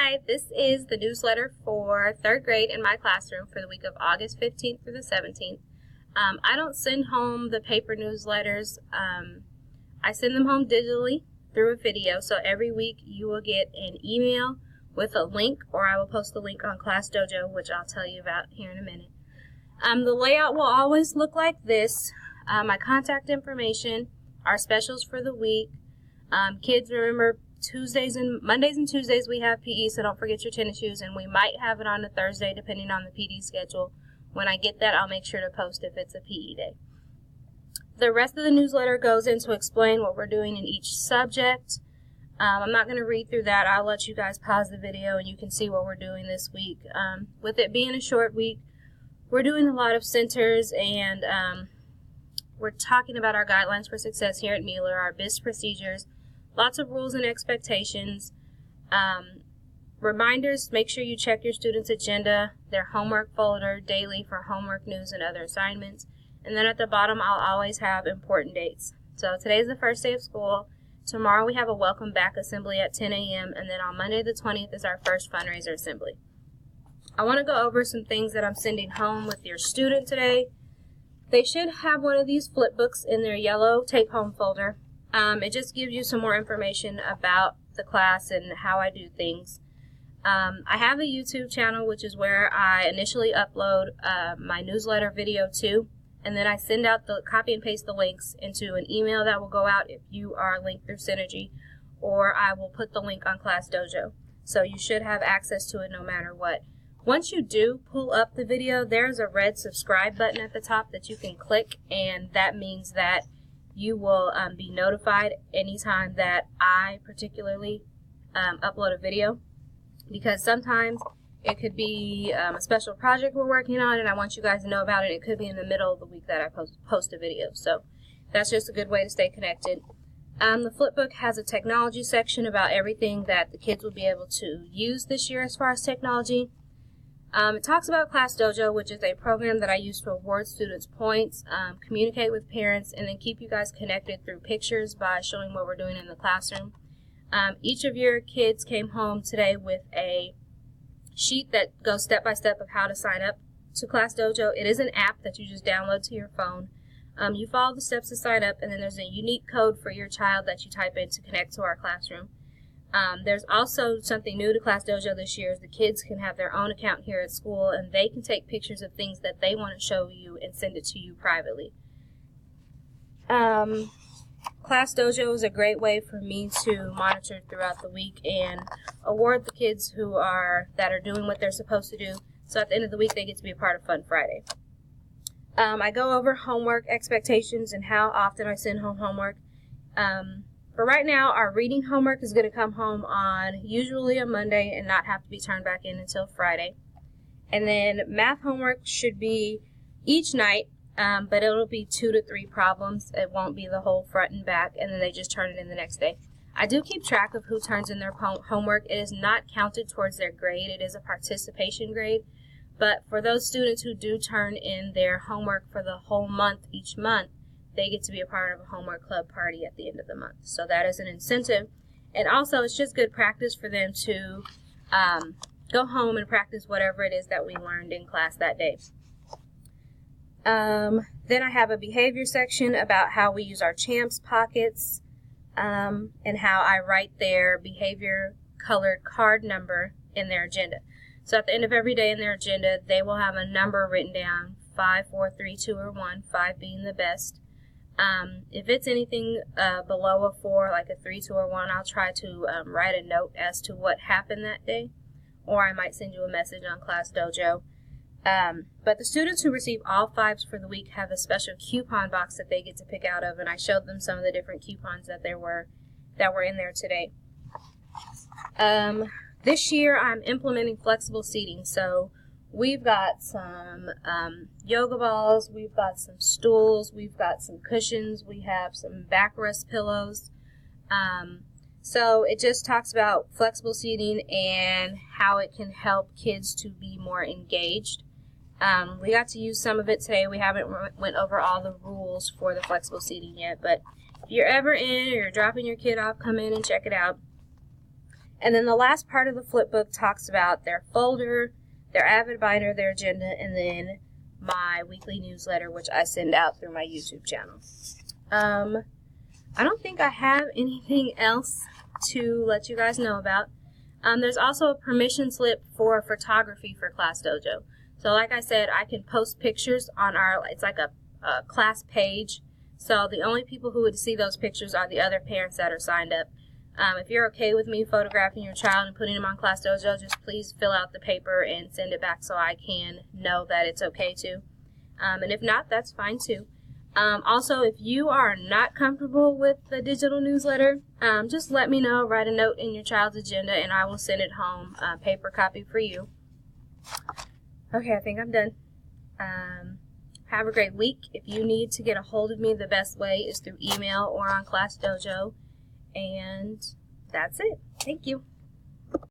Hi, this is the newsletter for 3rd grade in my classroom for the week of August 15th through the 17th. I don't send home the paper newsletters. I send them home digitally through a video, so every week you will get an email with a link, or I will post the link on Class Dojo, which I'll tell you about here in a minute. The layout will always look like this. My contact information, our specials for the week. Kids, remember, Mondays and Tuesdays we have PE, so don't forget your tennis shoes, and we might have it on a Thursday depending on the PD schedule. When I get that, I'll make sure to post if it's a PE day. The rest of the newsletter goes in to explain what we're doing in each subject. I'm not going to read through that. I'll let you guys pause the video and you can see what we're doing this week. With it being a short week, we're doing a lot of centers, and we're talking about our guidelines for success here at Mueller, our BIS procedures, lots of rules and expectations. Reminders, make sure you check your students' agenda, their homework folder daily for homework, news, and other assignments. And then at the bottom, I'll always have important dates. So today's the first day of school. Tomorrow we have a welcome back assembly at 10 a.m. And then on Monday the 20th is our first fundraiser assembly. I want to go over some things that I'm sending home with your student today. They should have one of these flip books in their yellow take-home folder. It just gives you some more information about the class and how I do things. I have a YouTube channel, which is where I initially upload my newsletter video to, and then I send out copy and paste the links into an email that will go out if you are linked through Synergy, or I will put the link on Class Dojo. So you should have access to it no matter what. Once you do pull up the video, there's a red subscribe button at the top that you can click, and that means that you will be notified anytime that I particularly upload a video, because sometimes it could be a special project we're working on and I want you guys to know about it. It could be in the middle of the week that I post a video. So that's just a good way to stay connected. The flipbook has a technology section about everything that the kids will be able to use this year as far as technology. It talks about Class Dojo, which is a program that I use to award students points, communicate with parents, and then keep you guys connected through pictures by showing what we're doing in the classroom. Each of your kids came home today with a sheet that goes step by step of how to sign up to Class Dojo. It is an app that you just download to your phone. You follow the steps to sign up, and then there's a unique code for your child that you type in to connect to our classroom. There's also something new to Class Dojo this year is the kids can have their own account here at school, and they can take pictures of things that they want to show you and send it to you privately. Class Dojo is a great way for me to monitor throughout the week and award the kids that are doing what they're supposed to do. So at the end of the week, they get to be a part of Fun Friday. I go over homework expectations and how often I send home homework. For right now, our reading homework is going to come home on usually a Monday and not have to be turned back in until Friday. And then math homework should be each night, but it'll be 2 to 3 problems. It won't be the whole front and back, and then they just turn it in the next day. I do keep track of who turns in their homework. It is not counted towards their grade. It is a participation grade. But for those students who do turn in their homework for the whole month each month, they get to be a part of a homework club party at the end of the month. So that is an incentive. And also, it's just good practice for them to go home and practice whatever it is that we learned in class that day. Then I have a behavior section about how we use our CHAMPS pockets and how I write their behavior colored card number in their agenda. So at the end of every day in their agenda, they will have a number written down, 5, 4, 3, 2, or 1, 5 being the best. If it's anything below a 4, like a 3, 2, or 1, I'll try to write a note as to what happened that day, or I might send you a message on Class Dojo. But the students who receive all 5s for the week have a special coupon box that they get to pick out of, and I showed them some of the different coupons that were in there today. This year I'm implementing flexible seating, so we've got some yoga balls, we've got some stools, we've got some cushions, we have some backrest pillows. So it just talks about flexible seating and how it can help kids to be more engaged. We got to use some of it today. We haven't went over all the rules for the flexible seating yet, but if you're ever in or you're dropping your kid off, come in and check it out. And then the last part of the flipbook talks about their folder, their Avid binder, their agenda, and then my weekly newsletter, which I send out through my YouTube channel. I don't think I have anything else to let you guys know about. There's also a permission slip for photography for Class Dojo. So like I said, I can post pictures on it's like a class page. So the only people who would see those pictures are the other parents that are signed up. If you're okay with me photographing your child and putting them on Class Dojo, just please fill out the paper and send it back so I can know that it's okay to. And if not, that's fine too. Also, if you are not comfortable with the digital newsletter, just let me know. Write a note in your child's agenda and I will send it home, paper copy for you. Okay, I think I'm done. Have a great week. If you need to get a hold of me, the best way is through email or on Class Dojo. And that's it. Thank you.